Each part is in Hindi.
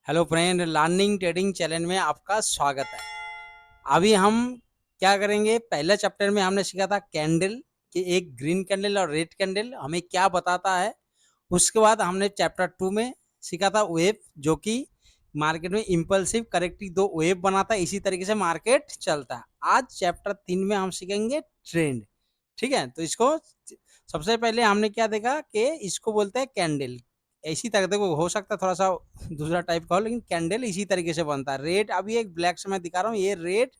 Hello friend, learning trading channel में आपका स्वागत है। अभी हम क्या करेंगे, पहले चैप्टर में हमने सीखा था कैंडल कि एक ग्रीन कैंडल और रेड कैंडल हमें क्या बताता है। उसके बाद हमने चैप्टर 2 में सीखा था वेव, जो कि मार्केट में इम्पल्सिव करेक्टिव दो वेव बनाता है, इसी तरीके से मार्केट चलता है। आज चैप्टर 3 में हम सीखेंगे ट्रेंड। ठीक है, तो इसको सबसे पहले हमने क्या देखा कि इसको बोलते हैं कैंडल। इसी तरह देखो, हो सकता है थोड़ा सा दूसरा टाइप का हो, लेकिन कैंडल इसी तरीके से बनता है। रेड अभी एक ब्लैक से मैं दिखा रहा हूँ, ये रेड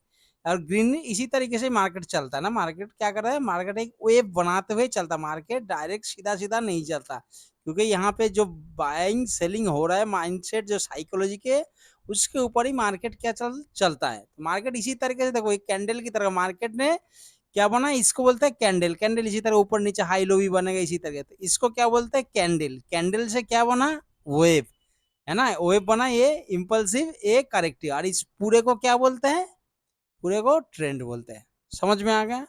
और ग्रीन इसी तरीके से मार्केट चलता है ना। मार्केट क्या कर रहा है, मार्केट एक वेव बनाते हुए चलता है। मार्केट डायरेक्ट सीधा सीधा नहीं चलता, क्योंकि यहाँ पे जो बाइंग सेलिंग हो रहा है, माइंडसेट जो साइकोलॉजी के, उसके ऊपर ही मार्केट क्या चलता है। मार्केट इसी तरीके से देखो, एक कैंडल की तरह मार्केट ने क्या बना, इसको बोलते हैं कैंडल। कैंडल इसी तरह ऊपर नीचे हाई लो भी बनेगा इसी तरह। तो इसको क्या बोलते हैं, कैंडल। कैंडल से क्या बना, वेव, है ना। वेव बना, ये इम्पल्सिव, ये करेक्टिव, और इस पूरे को क्या बोलते हैं, पूरे को ट्रेंड बोलते हैं। समझ में आ गया,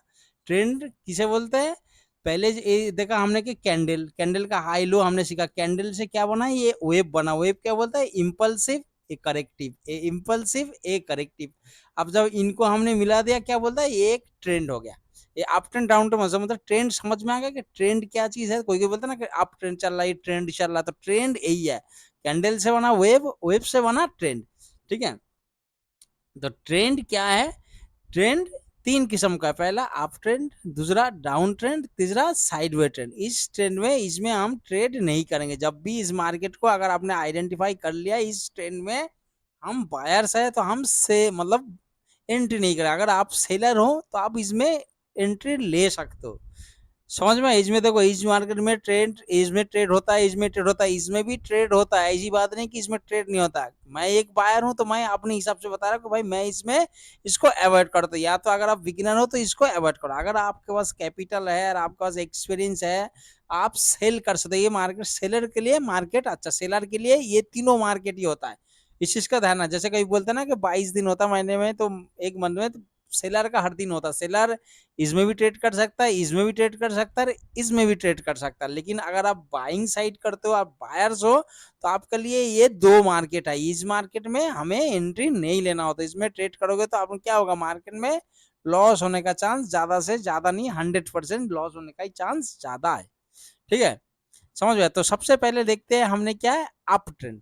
ट्रेंड किसे बोलते हैं। पहले ये देखा हमने कि कैंडल, कैंडल का हाई लो हमने सीखा। कैंडल से क्या बना, ये वेव बना। वेव क्या बोलता है, impulsive a corrective, A impulsive a corrective. अब जब इनको हमने मिला दिया, क्या बोलता है, ये एक ट्रेंड हो गया। ये अप ट्रेंड डाउन ट्रेंड मतलब ट्रेंड समझ में आ गया कि ट्रेंड क्या चीज है। कोई कोई बोलता है ना कि अप ट्रेंड चल रहा है, ट्रेंड चल रहा है, तो ट्रेंड यही है। कैंडल से बना वेव, वेव से बना ट्रेंड। ठीक है, तो ट्रेंड क्या है, ट्रेंड तीन किस्म का है। पहला अप ट्रेंड, दूसरा डाउन ट्रेंड, तीसरा साइडवे ट्रेंड। इस ट्रेंड में, इसमें हम ट्रेड नहीं करेंगे। जब भी इस मार्केट को अगर आपने आइडेंटिफाई कर लिया, इस ट्रेंड में हम बायर्स है, तो हम से मतलब एंट्री नहीं करें। अगर आप सेलर हो तो आप इसमें एंट्री ले सकते हो। समझ में, इसमें देखो, इस मार्केट में ट्रेड, इसमें ट्रेड होता है, इसमें ट्रेड होता है, इसमें भी ट्रेड होता है। ऐसी बात नहीं कि इसमें ट्रेड नहीं होता। मैं एक बायर हूं तो मैं अपने हिसाब से बता रहा हूँ कि भाई मैं इसमें इसको अवॉइड करता हूँ। या तो अगर आप बिगिनर हो तो इसको अवॉइड करो। अगर आपके पास कैपिटल है और आपके पास एक्सपीरियंस है, आप सेल कर सकते हो। ये मार्केट सेलर के लिए मार्केट अच्छा, सेलर के लिए ये तीनों मार्केट ही होता है। इस चीज का ध्यान है। जैसे कभी बोलते हैं ना कि 22 दिन होता है महीने में, तो एक मंथ में, तो सेलर का हर दिन होता है। सेलर इसमें भी ट्रेड कर सकता है, इसमें भी ट्रेड कर सकता है, इसमें भी ट्रेड कर सकता है। लेकिन अगर आप बाइंग साइड करते हो, आप बायर्स हो, तो आपके लिए ये दो मार्केट है। इस मार्केट में हमें एंट्री नहीं लेना होता। इसमें ट्रेड करोगे तो आप क्या होगा, मार्केट में लॉस होने का चांस ज्यादा से ज्यादा नहीं, 100% लॉस होने का ही चांस ज्यादा है। ठीक है, समझ गए। तो सबसे पहले देखते हैं हमने क्या है, अप ट्रेंड।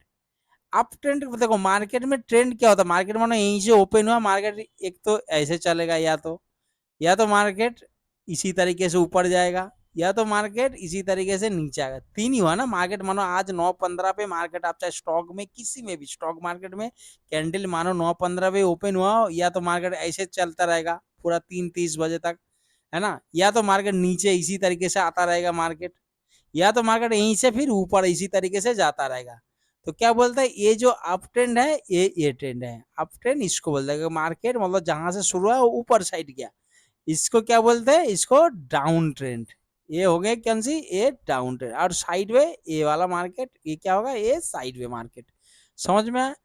अप ट्रेंड देखो, मार्केट में ट्रेंड क्या होता है, मार्केट मानो यहीं से ओपन हुआ मार्केट, एक तो ऐसे चलेगा, या तो मार्केट इसी तरीके से ऊपर जाएगा, या तो मार्केट इसी तरीके से नीचे आएगा। तीन ही हुआ ना मार्केट। मानो आज 9:15 पे मार्केट, आप चाहे स्टॉक में, किसी में भी, स्टॉक मार्केट में कैंडल मानो 9:15 पे ओपन हुआ, या तो मार्केट ऐसे चलता रहेगा पूरा 3:30 बजे तक, है ना। या तो मार्केट नीचे इसी तरीके से आता रहेगा मार्केट, या तो मार्केट यहीं से फिर ऊपर इसी तरीके से जाता रहेगा। तो क्या बोलता है, ये जो अप ट्रेंड है, ये ट्रेंड है। अप ट्रेंड इसको बोलता है कि मार्केट मतलब जहां से शुरू है वो ऊपर साइड गया, इसको क्या बोलते हैं, इसको डाउन ट्रेंड। ये हो गया कौन सी, ये डाउन ट्रेंड। और साइडवे, ये वाला मार्केट, ये क्या होगा, ये साइडवे मार्केट। समझ में आया?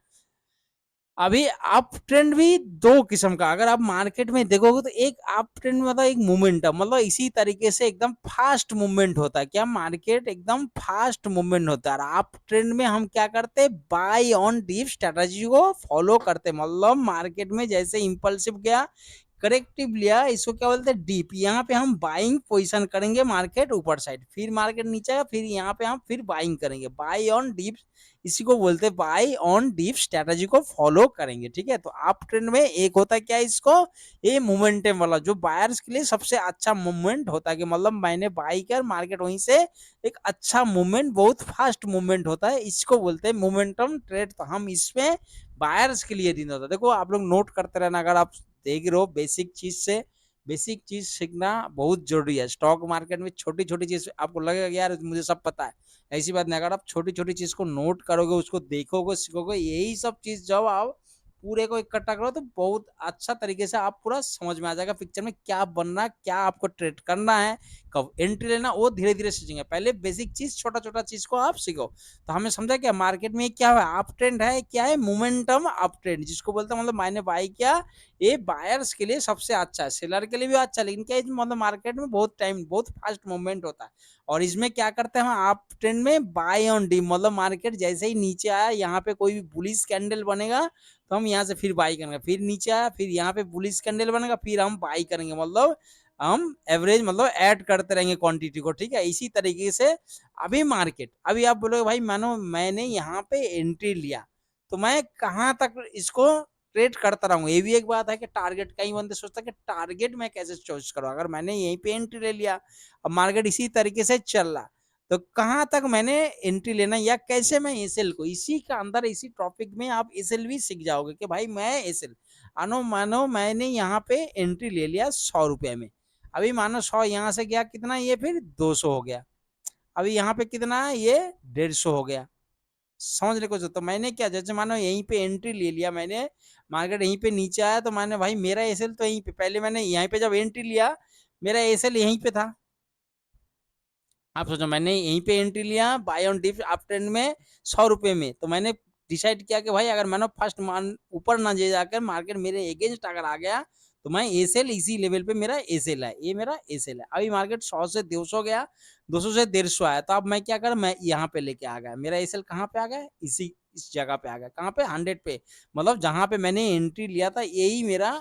अभी अप ट्रेंड भी दो किस्म का, अगर आप मार्केट में देखोगे तो एक अप ट्रेंड मतलब एक मोमेंटम, मतलब इसी तरीके से एकदम फास्ट मूवमेंट होता है। क्या, मार्केट एकदम फास्ट मूवमेंट होता है। और अप ट्रेंड में हम क्या करते हैं, बाय ऑन डीप स्ट्रेटजी को फॉलो करते हैं। मतलब मार्केट में जैसे इंपल्सिव गया, करेक्टिव लिया, इसको क्या बोलते हैं, डीप। यहाँ पे हम बाइंग पोजीशन करेंगे, मार्केट ऊपर साइड, फिर मार्केट नीचे आएगा, फिर यहाँ पे हम फिर बाइंग करेंगे, बाय ऑन डीप। इसी को बोलते हैं बाय ऑन डीप स्ट्रेटजी को फॉलो करेंगे। ठीक है, तो अप ट्रेंड में एक होता है क्या, इसको, ये मोमेंटम वाला, जो बायर्स के लिए सबसे अच्छा मूवमेंट होता है, कि मतलब मैंने बाई कर, मार्केट वहीं से एक अच्छा मूवमेंट, बहुत फास्ट मूवमेंट होता है, इसको बोलते हैं मोमेंटम ट्रेड। तो हम इसमें बायर्स के लिए दिन होता है। देखो, आप लोग नोट करते रहना, अगर आप देख रहे हो, बेसिक चीज से बेसिक चीज सीखना बहुत जरूरी है। स्टॉक मार्केट में छोटी छोटी चीज आपको लगेगा यार मुझे सब पता है, ऐसी बात नहीं। अगर आप छोटी छोटी चीज को नोट करोगे, उसको देखोगे, सीखोगे, यही सब चीज जब आप पूरे को इकट्ठा करो, तो बहुत अच्छा तरीके से आप पूरा समझ में आ जाएगा पिक्चर में क्या बनना, क्या आपको ट्रेड करना है, कब एंट्री लेना, वो धीरे धीरे सीखेंगे। पहले बेसिक चीज, छोटा छोटा चीज को आप सीखो। तो हमें समझा क्या, मार्केट में क्या है, अप ट्रेंड है, क्या है, मोमेंटम अप ट्रेंड जिसको बोलते हैं। मतलब मैंने बाई किया, ये बायर्स के लिए सबसे अच्छा है, सेलर के लिए भी अच्छा है, लेकिन क्या है मतलब मार्केट में बहुत टाइम बहुत फास्ट मूवमेंट होता है। और इसमें क्या करते हैं हम आप ट्रेंड में बाय ऑन डिप, मतलब मार्केट जैसे ही नीचे आया यहाँ पे कोई भी बुलिश कैंडल बनेगा तो हम यहाँ से फिर बाई करेंगे, फिर नीचे आया फिर यहाँ पे बुलिश कैंडल बनेगा फिर हम बाई करेंगे, मतलब हम एवरेज मतलब ऐड करते रहेंगे क्वांटिटी को, ठीक है। इसी तरीके से अभी मार्केट, अभी आप बोलोगे भाई मानो मैंने यहाँ पे एंट्री लिया तो मैं कहाँ तक इसको ट्रेड करता रहूंगा। ये भी एक बात है कि टारगेट, कई बंदे सोचता है कि टारगेट मैं कैसे चॉइस करूँ, अगर मैंने यहीं पे एंट्री ले लिया अब मार्केट इसी तरीके से चल रहा तो कहाँ तक मैंने एंट्री लेना या कैसे मैं एसएल को, इसी का अंदर इसी टॉपिक में आप एसएल भी सीख जाओगे कि भाई मैं एसएल अनो मानो मैंने यहाँ पे एंट्री ले लिया 100 रुपए में, अभी मानो 100 यहाँ से गया कितना, ये फिर 200 हो गया, अभी यहाँ पे कितना है ये 150 हो गया, समझ रहे कुछ। तो मैंने क्या, जैसे मानो यहीं पे एंट्री ले लिया मैंने, मार्केट यहीं पे नीचे आया तो मैंने भाई मेरा एसएल तो यहीं पे, पहले मैंने यहीं पे जब एंट्री लिया मेरा एसएल यहीं पे था, आप सोचो मैंने यहीं पे एंट्री लिया buy on dip up trend में 100 रुपए में, तो मैंने डिसाइड किया कि भाई अगर मैंने फर्स्ट मान ऊपर ना जे जाकर मार्केट मेरे अगेंस्ट अगर आ गया तो मैं एसएल इसी लेवल पे मेरा एसएल है, ये मेरा एसएल है। अभी मार्केट 100 से 200 गया, 200 से 150 आया तो अब मैं क्या कर, मैं यहाँ पे लेके आ गया, मेरा एसएल कहाँ पे आ गया, इसी इस जगह पे आ गया, कहाँ पे 100 पे, मतलब जहां पे मैंने एंट्री लिया था यही मेरा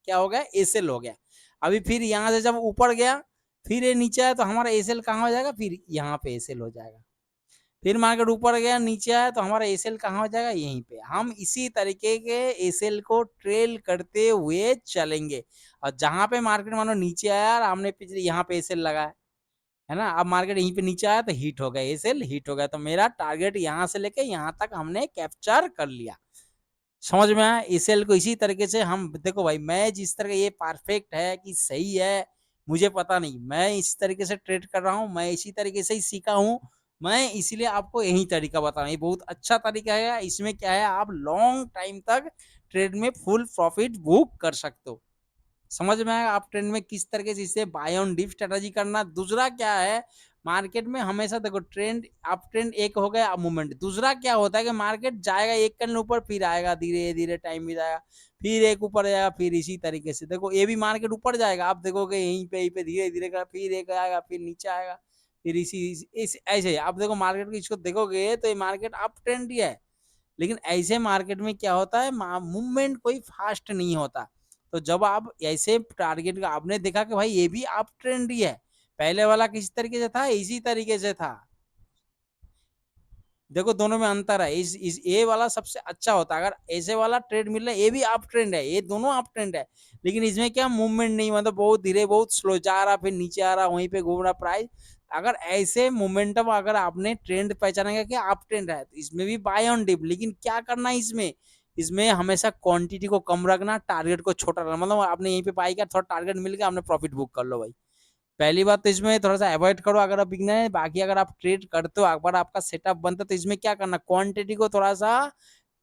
क्या हो गया, एसएल हो गया। अभी फिर यहाँ से जब ऊपर गया फिर ये नीचे आया तो हमारा एसएल कहाँ हो जाएगा, फिर यहाँ पे एसएल हो जाएगा, फिर मार्केट ऊपर गया नीचे आया तो हमारा एसएल कहाँ हो जाएगा, यहीं पे। हम इसी तरीके के एसएल को ट्रेल करते हुए चलेंगे, और जहां पे मार्केट मानो नीचे आया और हमने पिछले यहाँ पे एसएल लगाया है ना, अब मार्केट यहीं पे नीचे आया तो हिट हो गया, एसएल हिट हो गया, तो मेरा टारगेट यहाँ से लेके यहाँ तक हमने कैप्चर कर लिया, समझ में आया। एसएल को इसी तरीके से हम देखो भाई, मैं जिस तरह ये परफेक्ट है कि सही है मुझे पता नहीं, मैं इस तरीके से ट्रेड कर रहा हूँ, मैं इसी तरीके से ही सीखा हूँ, मैं इसीलिए आपको यही तरीका बता रहा हूँ, ये बहुत अच्छा तरीका है। इसमें क्या है आप लॉन्ग टाइम तक ट्रेड में फुल प्रॉफिट बुक कर सकते हो, समझ में आया। आप ट्रेंड में किस तरीके से इसे बाय ऑन डिप स्ट्रेटजी करना। दूसरा क्या है, मार्केट में हमेशा देखो ट्रेंड अप ट्रेंड एक हो गया मूवमेंट, दूसरा क्या होता है कि मार्केट जाएगा एक कल ऊपर फिर आएगा, धीरे धीरे टाइम भी जाएगा फिर एक ऊपर जाएगा, फिर इसी तरीके से देखो ये भी मार्केट ऊपर जाएगा, आप देखोगे यहीं पे धीरे धीरे का फिर एक आएगा फिर नीचे आएगा, फिर इसी ऐसे आप देखो मार्केट को, इसको देखोगे तो ये मार्केट अप ट्रेंड ही है, लेकिन ऐसे मार्केट में क्या होता है मूवमेंट कोई फास्ट नहीं होता। तो जब आप ऐसे टारगेट का आपने देखा कि भाई ये भी अप ट्रेंड ही है, पहले वाला किस तरीके से था इसी तरीके से था, देखो दोनों में अंतर है, इस ये वाला सबसे अच्छा होता है, अगर ऐसे वाला ट्रेड मिल रहा है ये भी अप ट्रेंड है, ये दोनों अप ट्रेंड है, लेकिन इसमें क्या मूवमेंट नहीं, मतलब बहुत धीरे बहुत स्लो जा रहा फिर नीचे आ रहा वहीं पे घूम रहा प्राइस। अगर ऐसे मोमेंटम अगर आपने ट्रेंड पहचानेगा कि अप ट्रेंड है तो इसमें भी बाय ऑन डिप, लेकिन क्या करना है इसमें, इसमें हमेशा क्वांटिटी को कम रखना, टारगेट को छोटा रखना, मतलब आपने यहीं पे बाई किया थोड़ा टारगेट मिल गया आपने प्रॉफिट बुक कर लो भाई। पहली बात तो इसमें थोड़ा-सा अवॉइड करो अगर आप बिगिनर है, बाकी अगर आप ट्रेड करते हो, अगर आपका सेटअप बनता है तो इसमें क्या करना, क्वांटिटी को थोड़ा-सा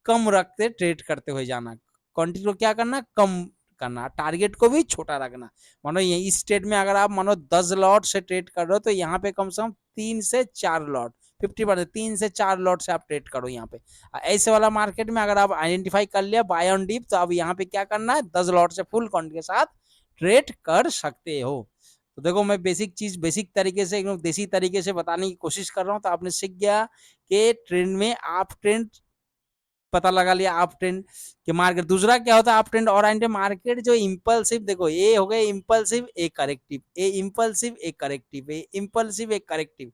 कम रखते ट्रेड करते हुए जाना। क्वांटिटी को क्या करना, कम करना, टारगेट को भी छोटा रखना। मानो ये इस ट्रेड में अगर आप मानो 10 लॉट से ट्रेड कर रहे हो तो यहाँ पे कम से कम 3 से 4 लॉट 50% 3 से 4 लॉट से आप ट्रेड करो यहाँ पे। ऐसे वाला मार्केट में अगर आप आइडेंटिफाई कर लिया बाय ऑन डिप तो अब यहाँ पे क्या करना है 10 लॉट से फुल क्वांटिटी के साथ ट्रेड कर सकते हो। तो देखो मैं बेसिक चीज बेसिक तरीके से एकदम देसी तरीके से बताने की कोशिश कर रहा हूँ, तो आपने सीख गया कि ट्रेंड में आप ट्रेंड पता लगा लिया, आप ट्रेंड के मार्केट। दूसरा क्या होता है आप ट्रेंड और मार्केट जो इम्पल्सिव, देखो ये हो गए इम्पल्सिव एक करेक्टिव, ए इम्पल्सिव एक करेक्टिव, ए इम्पल्सिव एक करेक्टिव।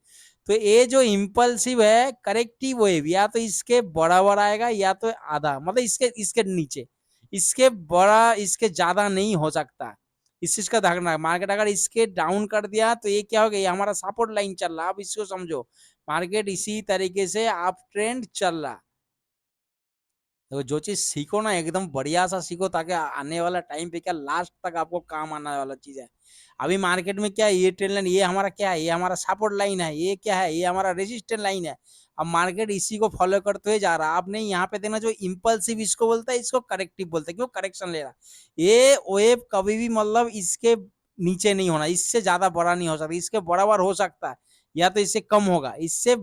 तो ये जो इम्पल्सिव है करेक्टिव वेव या तो इसके बराबर आएगा या तो आधा, मतलब इसके इसके नीचे, इसके बड़ा इसके ज्यादा नहीं हो सकता, इस चीज का ध्यान रखना। मार्केट अगर इसके डाउन कर दिया तो ये क्या हो गया, ये हमारा सपोर्ट लाइन चल रहा है, आप इसको समझो मार्केट इसी तरीके से आप ट्रेंड चल रहा। देखो जो चीज सीखो ना एकदम बढ़िया सा सीखो ताकि आने वाला टाइम पे क्या लास्ट तक आपको काम आने वाला चीज है। अभी मार्केट में क्या है, ये ट्रेंड लाइन ये हमारा क्या है, ये हमारा सपोर्ट लाइन है, ये क्या है, ये हमारा रेजिस्टेंस लाइन है। अब मार्केट इसी को फॉलो करते हुए जा रहा है। आपने यहाँ पे देखना जो इम्पल्सिव इसको बोलता है, इसको करेक्टिव बोलते हैं, क्यों करेक्शन ले रहा है। ये वेव कभी भी मतलब इसके नीचे नहीं होना, इससे ज्यादा बड़ा नहीं हो सकता, इसके बराबर हो सकता है या तो इससे कम होगा, इससे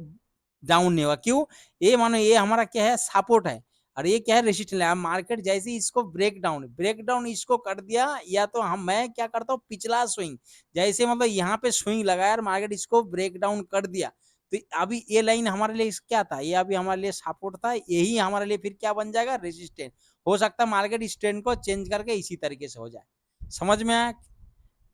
डाउन नहीं होगा। क्यों, ये मानो ये हमारा क्या है सपोर्ट है, और ये क्या है, रेसिस्टेंस है। मार्केट जैसे ही इसको ब्रेक डाउन इसको कर दिया, या तो हम मैं क्या करता हूँ, पिछला स्विंग जैसे मतलब यहाँ पे स्विंग लगाया और मार्केट इसको ब्रेक डाउन कर दिया, तो अभी ये लाइन हमारे लिए क्या था, ये अभी हमारे लिए सपोर्ट था, यही हमारे लिए फिर क्या बन जाएगा, रेजिस्टेंस। हो सकता है मार्केट इस ट्रेंड को चेंज करके इसी तरीके से हो जाए। समझ में आया?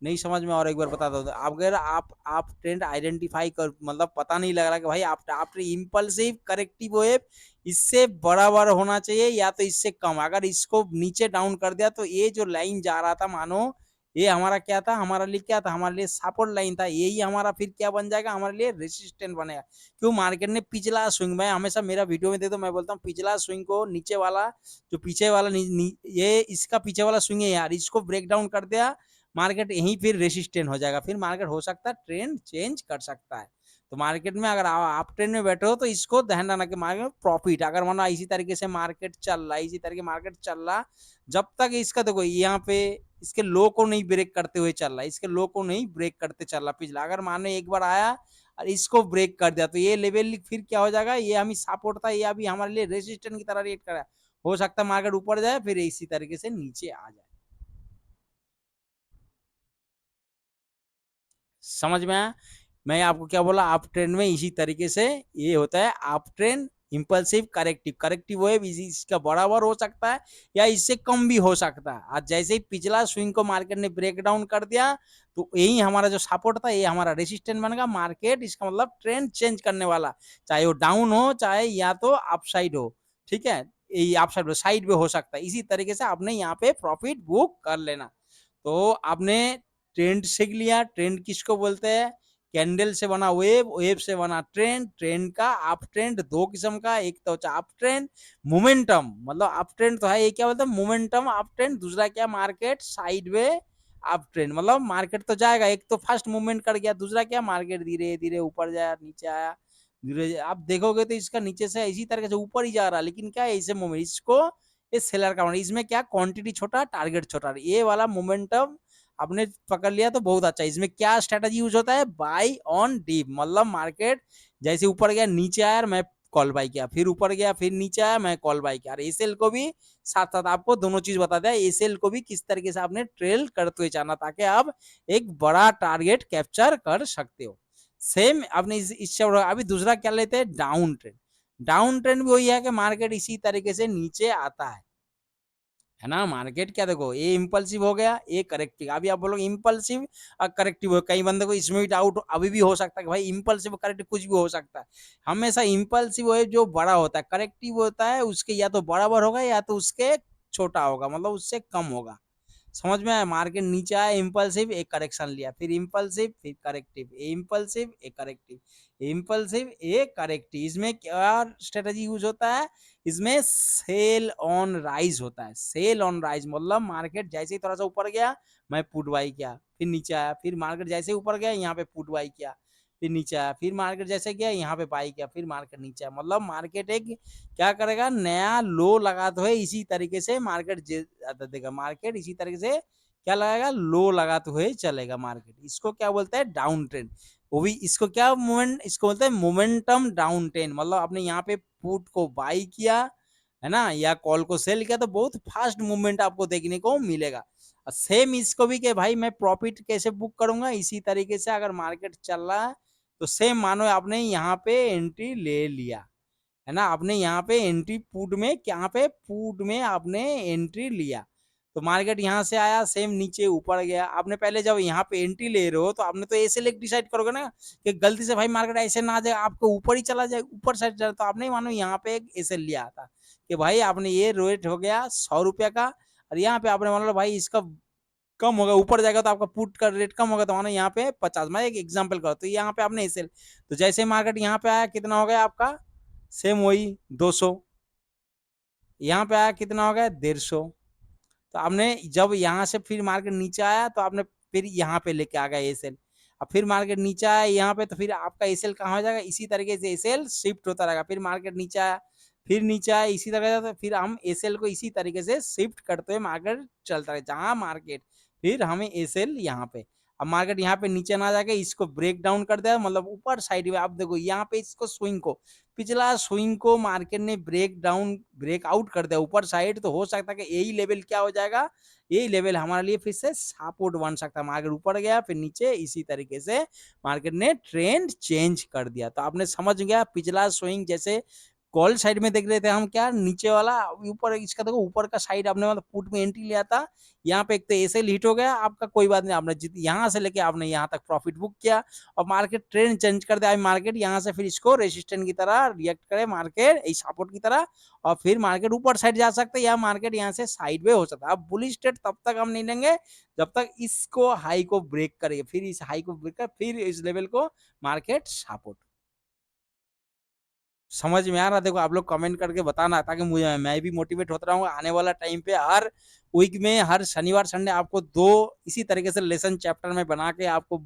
नहीं समझ में? और एक बार बता दो। अगर आप ट्रेंड आइडेंटिफाई कर, मतलब पता नहीं लग रहा कि भाई आप इम्पल्सिव करेक्टिव वेव इससे बराबर होना चाहिए या तो इससे कम, अगर इसको नीचे डाउन कर दिया तो ये जो लाइन जा रहा था, मानो ये हमारा क्या था, हमारे लिए क्या था, हमारे लिए सपोर्ट लाइन था, यही हमारा फिर क्या बन जाएगा, हमारे लिए रेसिस्टेंट बनेगा। क्यों? मार्केट ने पिछला स्विंग, मैं हमेशा मेरा वीडियो में दे दो, मैं बोलता हूँ पिछला स्विंग को नीचे वाला, जो पीछे वाला ये इसका पीछे वाला स्विंग है यार, इसको ब्रेक डाउन कर दिया मार्केट, यहीं फिर रेसिस्टेंट हो जाएगा, फिर मार्केट हो सकता है ट्रेंड चेंज कर सकता है। तो मार्केट में अगर आप ट्रेंड में बैठे हो तो इसको ध्यान रखना कि मार्केट में प्रॉफिट, अगर मानो इसी तरीके से मार्केट चल रहा है, इसी तरीके मार्केट चल रहा, जब तक इसका देखो यहाँ पे इसके लो को नहीं ब्रेक करते हुए चल रहा, इसके लो को नहीं ब्रेक करते चल रहा पिछला, अगर मानो एक बार आया और इसको ब्रेक कर दिया तो ये लेवल फिर क्या हो जाएगा, ये हमें सपोर्ट था, ये अभी हमारे लिए रेजिस्टेंस की तरह रेट कर रहा है। हो सकता है मार्केट ऊपर जाए फिर इसी तरीके से नीचे आ जाए। समझ में आया? मैं आपको क्या बोला, आप ट्रेंड में इसी तरीके से ये होता है, आप trend impulsive corrective, corrective wave इसका बराबर हो सकता है या इससे कम भी हो सकता है। आज जैसे ही पिछला स्विंग को मार्केट ने ब्रेक डाउन कर दिया तो यही हमारा जो सपोर्ट था, ये हमारा रेसिस्टेंस बनेगा। मार्केट इसका मतलब ट्रेंड चेंज करने वाला, चाहे वो डाउन हो चाहे या तो अपसाइड हो, ठीक है, ये अपसाइड हो, साइड में हो सकता है। इसी तरीके से आपने यहाँ पे प्रॉफिट बुक कर लेना। तो आपने ट्रेंड सीख लिया। ट्रेंड किसको बोलते हैं? कैंडल से बना वेव, वेव से बना ट्रेंड। ट्रेंड का अप ट्रेंड दो किस्म का, एक तो अप ट्रेंड, मोमेंटम, मतलब अप ट्रेंड तो है, ये क्या बोलते हैं, मोमेंटम अप ट्रेंड। दूसरा क्या, market side way up trend, मतलब मार्केट तो जाएगा, एक तो फास्ट मूवमेंट कर गया, दूसरा क्या, मार्केट धीरे धीरे ऊपर जाया नीचे आया, धीरे आप देखोगे तो इसका नीचे से इसी तरह से ऊपर ही जा रहा है, लेकिन क्या है, ऐसे मूवमेंट इसको ये सेलर का, इसमें क्या, क्वांटिटी छोटा टारगेट छोटा, ये वाला मोमेंटम आपने पकड़ लिया तो बहुत अच्छा। इसमें क्या स्ट्रेटजी यूज होता है, बाय ऑन डीप, मतलब मार्केट जैसे ऊपर गया नीचे आया मैं कॉल बाय किया, फिर ऊपर गया फिर नीचे आया मैं कॉल बाय किया। एसएल को भी साथ साथ आपको दोनों चीज बता दिया, एसएल को भी किस तरीके से आपने ट्रेल करते हुए जाना ताकि आप एक बड़ा टारगेट कैप्चर कर सकते हो। सेम आपने इससे अभी दूसरा क्या लेते हैं, डाउन ट्रेंड। डाउन ट्रेंड भी वही है कि मार्केट इसी तरीके से नीचे आता है ना। मार्केट क्या, देखो ये इंपल्सिव हो गया, ये करेक्टिव। अभी आप बोलोगे इंपल्सिव और करेक्टिव हो, कई बंदे को इसमें भी डाउट अभी भी हो सकता है कि भाई इंपल्सिव करेक्टिव कुछ भी हो सकता है। हमेशा इंपल्सिव है जो बड़ा होता है, करेक्टिव होता है उसके या तो बराबर होगा या तो उसके छोटा होगा, मतलब उससे कम होगा। समझ में आया? मार्केट नीचे आया, इम्पल्सिव एक करेक्शन लिया, फिर इम्पल्सिव फिर करेक्टिव, इम्पल्सिव एक करेक्टिव, इम्पल्सिव एक करेक्टिव। इसमें क्या स्ट्रेटजी यूज होता है, इसमें सेल ऑन राइज होता है। सेल ऑन राइज मतलब मार्केट जैसे ही थोड़ा सा ऊपर गया मैं पुट बाई किया, फिर नीचे आया, फिर मार्केट जैसे ही ऊपर गया यहाँ पे पुट बाई किया, फिर नीचे आया, फिर मार्केट जैसे गया यहाँ पे बाई किया, फिर मार्केट नीचे आया। मतलब मार्केट एक क्या करेगा, नया लो लगाते हुए इसी तरीके से मार्केट देगा, मार्केट इसी तरीके से क्या लगाएगा, लो लगाते हुए चलेगा मार्केट। इसको क्या बोलते हैं, डाउन ट्रेंड। वो भी इसको क्या मूवमेंट, इसको बोलते हैं मोमेंटम डाउन ट्रेंड। मतलब आपने यहाँ पे पुट को बाई किया है ना, या कॉल को सेल किया तो बहुत फास्ट मूवमेंट आपको देखने को मिलेगा। सेम इसको भी कि भाई मैं प्रॉफिट कैसे बुक करूंगा, इसी तरीके से अगर मार्केट चल रहा है तो सेम मानो आपने यहाँ पे एंट्री ले लिया है ना, आपने यहाँ पे एंट्री पुट में, यहाँ पे पुट में आपने एंट्री लिया तो मार्केट यहाँ से आया, सेम नीचे ऊपर गया। आपने पहले जब यहाँ पे एंट्री ले रहे हो तो आपने तो ऐसे लेक डिसाइड करोगे ना कि गलती से भाई मार्केट ऐसे ना जाए, आपको ऊपर ही चला जाए, ऊपर साइड जाए, तो आपने मानो यहाँ पे एक ऐसे लिया था कि भाई आपने ये रेट हो गया 100 रुपया का, और यहाँ पे आपने मान लो भाई इसका कम होगा, ऊपर जाएगा तो आपका पुट का रेट कम होगा, तो मानो यहाँ पे 50, मैं एक एग्जाम्पल करो तो यहाँ पे आपने ऐसे, तो जैसे मार्केट यहाँ पे आया कितना हो गया आपका, सेम वही 200, यहाँ पे आया कितना हो गया 150। तो आपने जब यहाँ से फिर मार्केट नीचे आया तो आपने फिर यहाँ पे लेके आ गया एसएल, अब फिर मार्केट नीचे आया यहाँ पे तो फिर आपका एसएल कहाँ हो जाएगा, इसी तरीके से एसएल शिफ्ट होता रहेगा। फिर मार्केट नीचे आया, फिर नीचे आया, इसी तरह से फिर हम एसएल को इसी तरीके से शिफ्ट करते हुए मार्केट चलता है, जहाँ मार्केट फिर हमें एसएल यहाँ पे। अब मार्केट यहाँ पे नीचे ना जाके इसको ब्रेक डाउन कर दिया, मतलब ऊपर साइड में आप देखो यहाँ पे इसको स्विंग को, पिछला स्विंग को मार्केट ने ब्रेक डाउन ब्रेक आउट कर दिया ऊपर साइड, तो हो सकता है कि यही लेवल क्या हो जाएगा, यही लेवल हमारे लिए फिर से सपोर्ट बन सकता है। मार्केट ऊपर गया फिर नीचे, इसी तरीके से मार्केट ने ट्रेंड चेंज कर दिया। तो आपने समझ गया, पिछला स्विंग जैसे कॉल साइड में देख रहे थे हम, क्या नीचे वाला ऊपर, इसका देखो ऊपर का साइड आपने मतलब पुट में एंट्री लिया था, यहाँ पे एक तो ऐसे हिट हो गया आपका, कोई बात नहीं, आपने यहाँ से लेके आपने यहाँ तक प्रॉफिट बुक किया और मार्केट ट्रेंड चेंज कर दिया। मार्केट यहाँ से फिर इसको रेजिस्टेंस की तरह रिएक्ट करे, मार्केट इस सपोर्ट की तरह, और फिर मार्केट ऊपर साइड जा सकते हैं या मार्केट यहाँ से साइड वे हो सकता है। अब बुलिश ट्रेड तब तक हम नहीं लेंगे जब तक इसको हाई को ब्रेक करेगा, फिर इस हाई को ब्रेक कर फिर इस लेवल को मार्केट सपोर्ट। समझ में आ रहा? देखो आप लोग कमेंट करके बताना, ताकि मुझे मैं भी मोटिवेट होता रहूंगा आने वाला टाइम पे। हर वीक में हर शनिवार संडे आपको 2 इसी तरीके से लेसन चैप्टर में बना के आपको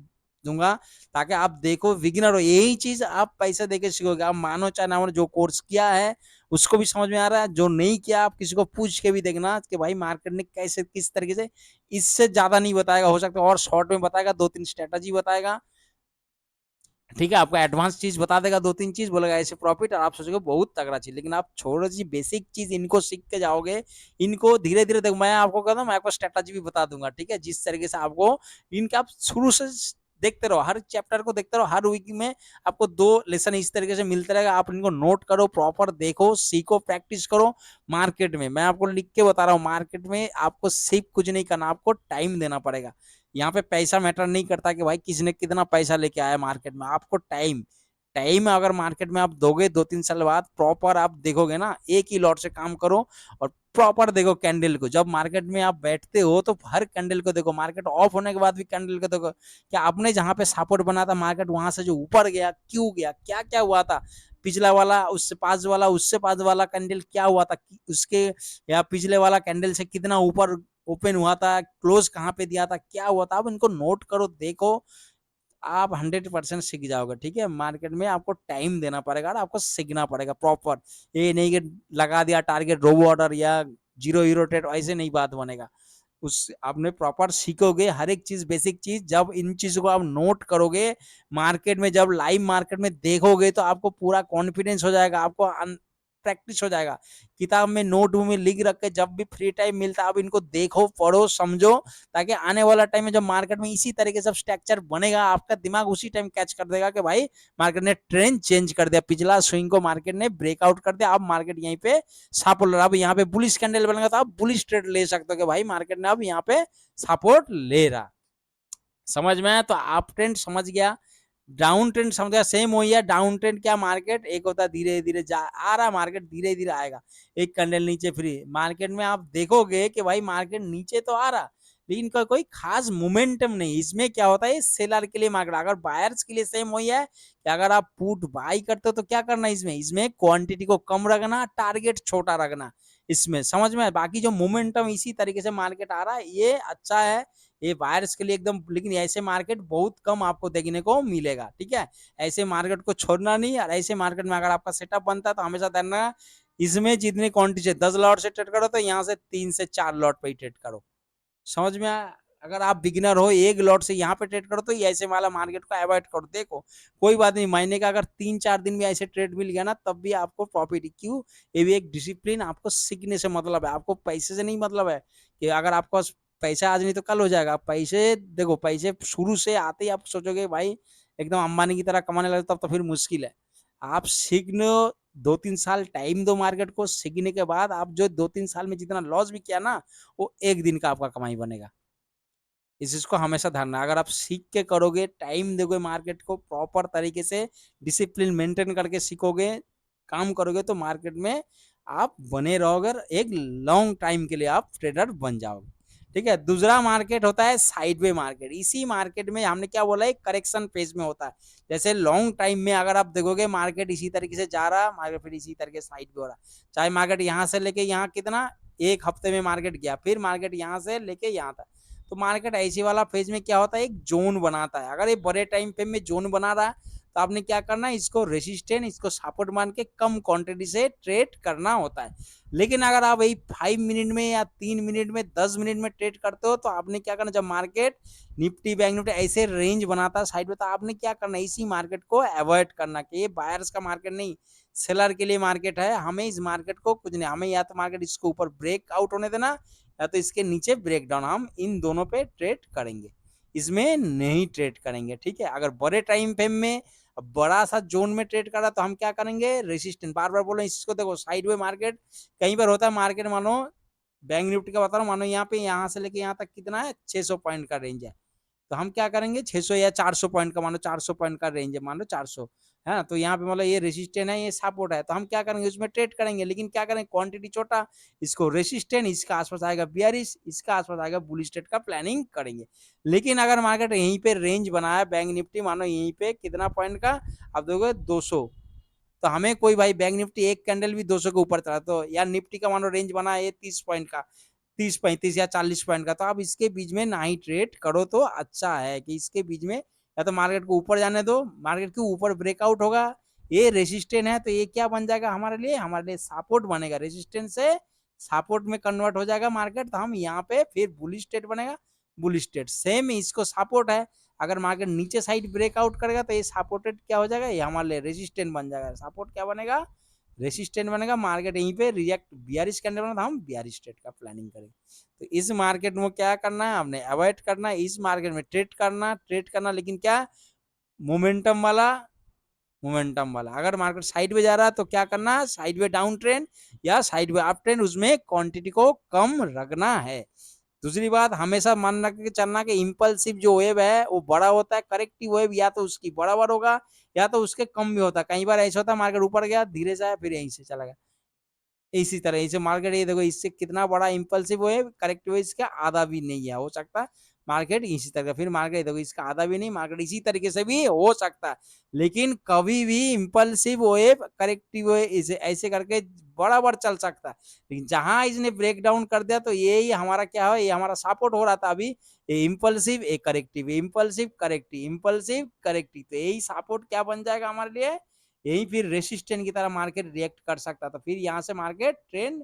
दूंगा, ताकि आप देखो बिगिनर हो, यही चीज आप पैसे देके सीखोगे। आप मानो चाहे ना मानो, जो कोर्स किया है उसको भी समझ में आ रहा है, जो नहीं किया आप किसी को पूछ के भी देखना कि भाई मार्केट ने कैसे किस तरीके से, इससे ज्यादा नहीं बताएगा, हो सकता है और शॉर्ट में बताएगा, 2-3 स्ट्रेटजी बताएगा, ठीक है, आपको एडवांस चीज बता देगा, 2-3 चीज बोलेगा ऐसे प्रॉफिट, और आप सोचोगे बहुत तगड़ा चीज। लेकिन आप छोड़ो जी, बेसिक चीज इनको सीख के जाओगे, इनको धीरे धीरे देखो, मैं आपको कहता हूँ, मैं आपको स्ट्रेटजी भी बता दूंगा, ठीक है, जिस तरीके से आपको इनके आप शुरू से देखते रहो, हर चैप्टर को देखते रहो, हर वीक में आपको 2 लेसन इस तरीके से मिलते रहेगा, आप इनको नोट करो, प्रॉपर देखो, सीखो, प्रैक्टिस करो। मार्केट में मैं आपको लिख के बता रहा हूँ, मार्केट में आपको सिर्फ कुछ नहीं करना, आपको टाइम देना पड़ेगा। यहाँ पे पैसा मैटर नहीं करता कि भाई किसने कितना पैसा लेके आया मार्केट में, आपको टाइम, टाइम अगर मार्केट में आप दोगे 2-3 साल बाद, प्रॉपर आप देखोगे ना, एक ही लॉट से काम करो और प्रॉपर देखो कैंडल को। जब मार्केट में आप बैठते हो तो हर कैंडल को देखो, मार्केट ऑफ होने के बाद भी कैंडल को देखो, क्या आपने जहां पे सपोर्ट बना था मार्केट वहां से जो ऊपर गया, क्यों गया, क्या क्या हुआ था, पिछला वाला उससे पास वाला, उससे पास वाला कैंडल क्या हुआ था, उसके या पिछले वाला कैंडल से कितना ऊपर ओपन हुआ था, क्लोज कहाँ पे दिया था, क्या हुआ था, आप इनको नोट करो, देखो, आप 100% सीख जाओगे। ठीक है, मार्केट में आपको टाइम देना पड़ेगा और आपको सीखना पड़ेगा प्रॉपर, ये नहीं कि लगा दिया टारगेट रोबो ऑर्डर या जीरो हीरो ट्रेड, ऐसे नहीं बात बनेगा। उस आपने प्रॉपर सीखोगे हर एक चीज, बेसिक चीज, जब इन चीजों को आप नोट करोगे मार्केट में, जब लाइव मार्केट में देखोगे तो आपको पूरा कॉन्फिडेंस हो जाएगा, आपको प्रैक्टिस हो जाएगा। किताब में नोट में लिख रख के जब भी फ्री टाइम मिलता है आप इनको देखो, पढ़ो, समझो, ताकि आने वाला टाइम में जब मार्केट में इसी तरीके से स्ट्रक्चर बनेगा, आपका दिमाग उसी टाइम कैच कर देगा कि भाई मार्केट ने ट्रेंड चेंज कर दिया, पिछला स्विंग को मार्केट ने ब्रेकआउट कर दिया, अब मार्केट यहीं पे सपोर्ट, अब यहाँ पे बुलिश कैंडल बनेगा तो आप बुलिश ट्रेड ले सकते हो कि भाई मार्केट ने अब यहाँ पे सपोर्ट ले रहा। समझ में आया? तो आप ट्रेंड समझ गया, डाउन ट्रेंड समझ गया, सेम वही है। डाउन ट्रेंड क्या, मार्केट एक होता है धीरे धीरे जा आ रहा, मार्केट धीरे धीरे आएगा, एक कैंडल नीचे फ्री मार्केट में आप देखोगे कि भाई मार्केट नीचे तो आ रहा, लेकिन कोई खास मोमेंटम नहीं। इसमें क्या होता है, सेलर के लिए मार्केट, अगर बायर्स के लिए सेम वही है कि अगर आप पुट बाई करते हो तो क्या करना है, इसमें क्वांटिटी को कम रखना, टारगेट छोटा रखना, इसमें समझ में। बाकी जो मोमेंटम इसी तरीके से मार्केट आ रहा है, ये अच्छा है, ये बायर्स के लिए एकदम, लेकिन ऐसे मार्केट बहुत कम आपको देखने को मिलेगा। ठीक है, ऐसे मार्केट को छोड़ना नहीं, और ऐसे मार्केट में अगर आपका सेटअप बनता है तो हमेशा देखना, इसमें जितनी क्वांटिटी 10 लॉट से ट्रेड करो तो यहाँ से 3 से 4 लॉट पे ही ट्रेड करो। समझ में आया? अगर आप बिगिनर हो, एक लॉट से यहाँ पे ट्रेड करो तो ऐसे वाला मार्केट को अवॉइड करो। देखो कोई बात नहीं, महीने का अगर 3-4 दिन में ऐसे ट्रेड मिल गया ना, तब भी आपको प्रॉफिट। क्यों? ये भी एक डिसिप्लिन, आपको सीखने से मतलब है, आपको पैसे से नहीं मतलब है कि अगर आपको पैसा आज नहीं तो कल हो जाएगा। पैसे देखो, पैसे शुरू से आते ही आप सोचोगे भाई एकदम अंबानी की तरह कमाने लगे, तब तो फिर मुश्किल है। आप सीखने 2-3 साल टाइम दो मार्केट को, सीखने के बाद आप जो 2-3 साल में जितना लॉस भी किया ना, वो एक दिन का आपका कमाई बनेगा। इस चीज को हमेशा ध्यान रखना। अगर आप सीख के करोगे, टाइम दोगे मार्केट को, प्रॉपर तरीके से डिसिप्लिन मेंटेन करके सीखोगे, काम करोगे, तो मार्केट में आप बने रहोगे, एक लॉन्ग टाइम के लिए आप ट्रेडर बन जाओगे। ठीक है, दूसरा मार्केट होता है साइडवे मार्केट। इसी मार्केट में हमने क्या बोला है, करेक्शन फेज में होता है। जैसे लॉन्ग टाइम में अगर आप देखोगे मार्केट इसी तरीके से जा रहा, मार्केट फिर इसी तरीके से साइड पे हो रहा, चाहे मार्केट यहाँ से लेके यहाँ कितना, एक हफ्ते में मार्केट गया, फिर मार्केट यहाँ से लेके यहाँ तक, तो मार्केट ऐसी वाला फेज में क्या होता है, एक जोन बनाता है। अगर ये बड़े टाइम फ्रेम में जोन बना रहा है तो आपने क्या करना है, इसको रेसिस्टेंट, इसको सपोर्ट मान के कम क्वांटिटी से ट्रेड करना होता है। लेकिन अगर आप वही 5 मिनट में या 3 मिनट में 10 मिनट में ट्रेड करते हो तो आपने क्या करना, जब मार्केट निफ्टी बैंक निफ्टी ऐसे रेंज बनाता है साइड में, तो आपने क्या करना है, इसी मार्केट को अवॉइड करना कि ये बायर्स का मार्केट नहीं, सेलर के लिए मार्केट है। हमें इस मार्केट को कुछ नहीं, हमें या तो मार्केट इसको ऊपर ब्रेक आउट होने देना या तो इसके नीचे ब्रेक डाउन, हम इन दोनों पे ट्रेड करेंगे, इसमें नहीं ट्रेड करेंगे। ठीक है, अगर बड़े टाइम फ्रेम में बड़ा सा जोन में ट्रेड करा तो हम क्या करेंगे, रेसिस्टेंट, बार बार बोल रहे हैं इसको, देखो साइडवे मार्केट कहीं पर होता है, मार्केट मानो बैंक निफ्टी का बता रहा हूँ, मानो यहाँ पे यहाँ से लेके यहाँ तक कितना है, 600 पॉइंट का रेंज है, तो हम क्या करेंगे 600 या 400 पॉइंट का, मानो 400 पॉइंट का रेंज है, मान लो 400 है ना, तो यहाँ पे मतलब ये रेसिस्टेंट है, ये सपोर्ट है, तो हम क्या करेंगे उसमें ट्रेड करेंगे, लेकिन क्या करेंगे क्वांटिटी छोटा, इसको रेसिस्टेंट, इसका आसपास आएगा बियरिश, इसका आसपास आएगा बुलिश ट्रेड का प्लानिंग करेंगे। लेकिन अगर मार्केट यहीं पे रेंज बनाया बैंक निफ्टी, मानो यहीं पे कितना पॉइंट का, अब देखोगे 200, तो हमें कोई भाई बैंक निफ्टी एक कैंडल भी 200 के ऊपर चला, तो यार निफ्टी का मानो रेंज बना है 30 पॉइंट का, 30 35 या 40 पॉइंट का, तो आप इसके बीच में ना ही ट्रेड करो तो अच्छा है, कि इसके बीच में या तो मार्केट को ऊपर जाने दो, मार्केट के ऊपर ब्रेकआउट होगा, ये रेसिस्टेंट है तो ये क्या बन जाएगा हमारे लिए सपोर्ट बनेगा, रेसिस्टेंट से सपोर्ट में कन्वर्ट हो जाएगा मार्केट, तो हम यहाँ पे फिर बुलिश ट्रेड बनेगा, बुलिश ट्रेड सेम इसको सपोर्ट है, अगर मार्केट नीचे साइड ब्रेकआउट करेगा तो ये सपोर्टेड क्या हो जाएगा, ये हमारे लिए रेजिस्टेंट बन जाएगा, सपोर्ट क्या बनेगा, रेसिस्टेंट बनेगा, मार्केट यहीं पे रिएक्ट बियरिश कैंडल बना, तो हम बियरिश ट्रेड का प्लानिंग करेंगे। तो इस मार्केट में क्या करना है, हमने अवॉइड करना है, इस मार्केट में ट्रेड करना, लेकिन क्या मोमेंटम वाला, अगर मार्केट साइड में जा रहा है तो क्या करना है, साइड में डाउन ट्रेंड या साइड में अप ट्रेंड, उसमें क्वांटिटी को कम रखना है। दूसरी बात, हमेशा मन रख के चलना कि इम्पल्सिव जो वेव है वो बड़ा होता है, करेक्टिव वेव या तो उसकी बराबर होगा या तो उसके कम भी होता है, कई बार ऐसा होता है मार्केट ऊपर गया धीरे से आया फिर यहीं से चला गया, इसी तरह इसे मार्केट, ये देखो इससे कितना बड़ा इम्पल्सिव वेव, करेक्टिव वेव इसका आधा भी नहीं है, हो सकता है मार्केट इसी तरह, फिर मार्केट देखो इसका आधा भी नहीं, मार्केट इसी तरीके से भी हो सकता है, लेकिन कभी भी इम्पल्सिव वेव करेक्टिव वेव इसे ऐसे करके बराबर चल सकता है, लेकिन जहां इसने ब्रेक डाउन कर दिया तो यही हमारा क्या है, ये हमारा सपोर्ट हो रहा था अभी, ये इम्पल्सिव एक corrective, impulsive corrective, impulsive corrective, तो यही सपोर्ट क्या बन जाएगा हमारे लिए, यही फिर रेसिस्टेंट की तरह मार्केट रिएक्ट कर सकता है, तो फिर यहाँ से मार्केट ट्रेंड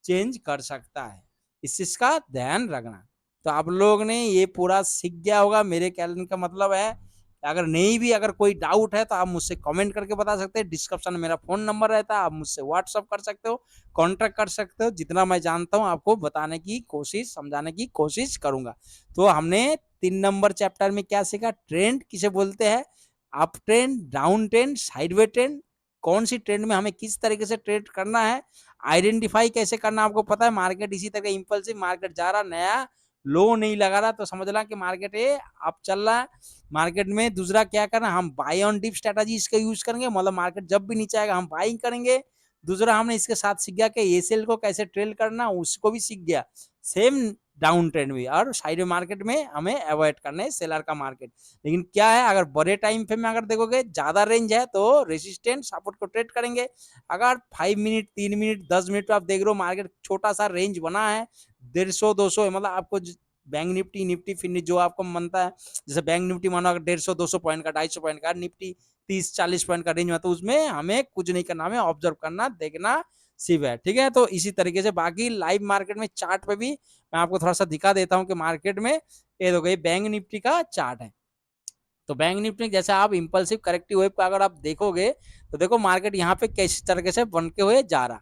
चेंज कर सकता है, इस चीज का ध्यान रखना। तो आप लोग ने ये पूरा सीख गया होगा, मेरे कहने का मतलब है, अगर नहीं भी, अगर कोई डाउट है तो आप मुझसे कमेंट करके बता सकते हैं, डिस्क्रिप्शन में मेरा फोन नंबर रहता है, आप मुझसे व्हाट्सअप कर सकते हो, कांटेक्ट कर सकते हो, जितना मैं जानता हूँ आपको बताने की कोशिश, समझाने की कोशिश करूंगा। तो हमने 3 नंबर चैप्टर में क्या सीखा, ट्रेंड किसे बोलते हैं, up trend, down trend, sideway trend, कौन सी ट्रेंड में हमें किस तरीके से ट्रेड करना है, आइडेंटिफाई कैसे करना आपको पता है, मार्केट इसी तरह इंपल्सिव मार्केट जा रहा, नया लो नहीं लगा रहा तो समझ ला कि मार्केट ये अब चल रहा है, मार्केट में दूसरा क्या करना, हम बाय ऑन डिप स्ट्रेटजी इसका यूज करेंगे, मतलब मार्केट जब भी नीचे आएगा हम बाइंग करेंगे। दूसरा हमने इसके साथ सीख गया कि एसेल को कैसे ट्रेड करना, उसको भी सीख गया, सेम डाउन ट्रेंड भी, और साइड मार्केट में हमें अवॉइड करना है सेलर का मार्केट। लेकिन क्या है, अगर बड़े टाइम फ्रेम में अगर देखोगे ज्यादा रेंज है तो रेसिस्टेंट सपोर्ट को ट्रेड करेंगे, अगर 5 मिनट 3 मिनट 10 मिनट पे आप देख रहे हो मार्केट छोटा सा रेंज बना है, 150 200 मतलब आपको बैंक निफ्टी निफ्टी फिर जो आपको मनता है, जैसे बैंक निफ्टी मानो अगर 150 200 पॉइंट का 250 पॉइंट का, निफ्टी 30 40 पॉइंट का रेंज में, तो उसमें हमें कुछ नहीं करना, हमें ऑब्जर्व करना देखना सिर्फ है। ठीक है, तो इसी तरीके से बाकी लाइव मार्केट में चार्ट पे भी मैं आपको थोड़ा सा दिखा देता हूँ कि मार्केट में ये देखो ये बैंक निफ्टी का चार्ट है, तो बैंक निफ्टी जैसे आप इंपल्सिव करेक्टिव वेव का अगर आप देखोगे तो देखो मार्केट यहाँ पे किस तरीके से बन के हुए जा रहा,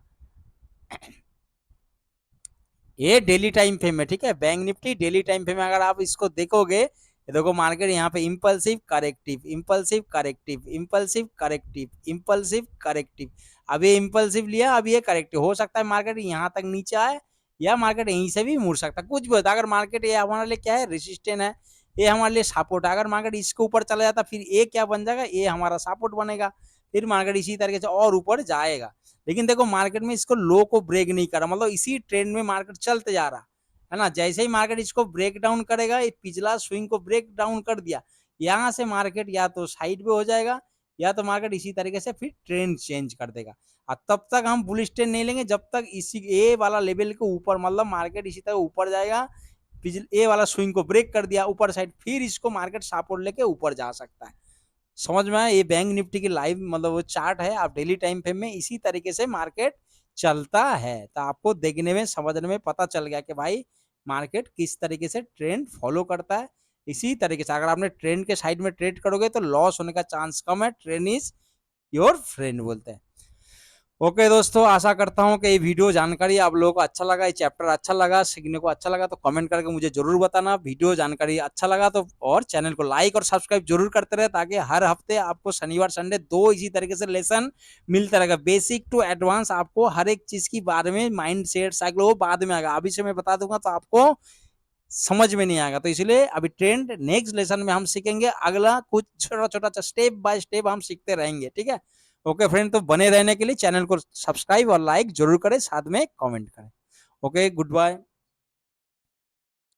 ये डेली टाइम फ्रेम में, ठीक है, bank Nifty daily time frame में अगर आप इसको देखोगे, ये देखो मार्केट यहाँ पे impulsive corrective, impulsive corrective, impulsive corrective, impulsive corrective, अब ये इंपल्सिव लिया, अब ये करेक्टिव, हो सकता है मार्केट यहाँ तक नीचे आए या मार्केट यहीं से भी मुड़ सकता है, कुछ भी होता है, अगर मार्केट ये हमारे लिए क्या है, रेसिस्टेंट है, ये हमारे लिए सपोर्ट है, अगर मार्केट इसके ऊपर चला जाता फिर ये क्या बन जाएगा, ये हमारा सपोर्ट बनेगा, फिर मार्केट इसी तरीके से और ऊपर जाएगा। लेकिन देखो मार्केट में इसको लो को ब्रेक नहीं करा, मतलब इसी ट्रेंड में मार्केट चलते जा रहा है ना, जैसे ही मार्केट इसको ब्रेक डाउन करेगा, ये पिछला स्विंग को ब्रेक डाउन कर दिया, यहाँ से मार्केट या तो साइड पे हो जाएगा या तो मार्केट इसी तरीके से फिर ट्रेंड चेंज कर देगा, और तब तक हम बुलिश ट्रेंड नहीं लेंगे जब तक इसी ए वाला लेवल के ऊपर, मतलब मार्केट इसी तरह ऊपर जाएगा, ए वाला स्विंग को ब्रेक कर दिया ऊपर साइड, फिर इसको मार्केट सपोर्ट लेके ऊपर जा सकता है, समझ में आया? ये बैंक निफ्टी की लाइव मतलब वो चार्ट है, आप डेली टाइम फ्रेम में इसी तरीके से मार्केट चलता है। तो आपको देखने में, समझने में पता चल गया कि भाई मार्केट किस तरीके से ट्रेंड फॉलो करता है। इसी तरीके से अगर आपने ट्रेंड के साइड में ट्रेड करोगे तो लॉस होने का चांस कम है। ट्रेंड इज योर फ्रेंड बोलते हैं। ओके दोस्तों, आशा करता हूँ कि ये वीडियो जानकारी आप लोगों को अच्छा लगा, ये चैप्टर अच्छा लगा, सीखने को अच्छा लगा तो कमेंट करके मुझे जरूर बताना। वीडियो जानकारी अच्छा लगा तो और चैनल को लाइक और सब्सक्राइब जरूर करते रहे, ताकि हर हफ्ते आपको शनिवार संडे 2 इसी तरीके से लेसन मिलता रहेगा। बेसिक टू एडवांस आपको हर एक चीज की बारे में माइंड सेट साइकिल वो बाद में आएगा, अभी से मैं बता दूंगा तो आपको समझ में नहीं आएगा। तो इसलिए अभी ट्रेंड नेक्स्ट लेसन में हम सीखेंगे, अगला कुछ छोटा छोटा स्टेप बाय स्टेप हम सीखते रहेंगे। ठीक है, ओके फ्रेंड, तो बने रहने के लिए चैनल को सब्सक्राइब और लाइक जरूर करें, साथ में कमेंट करें। Okay, good bye.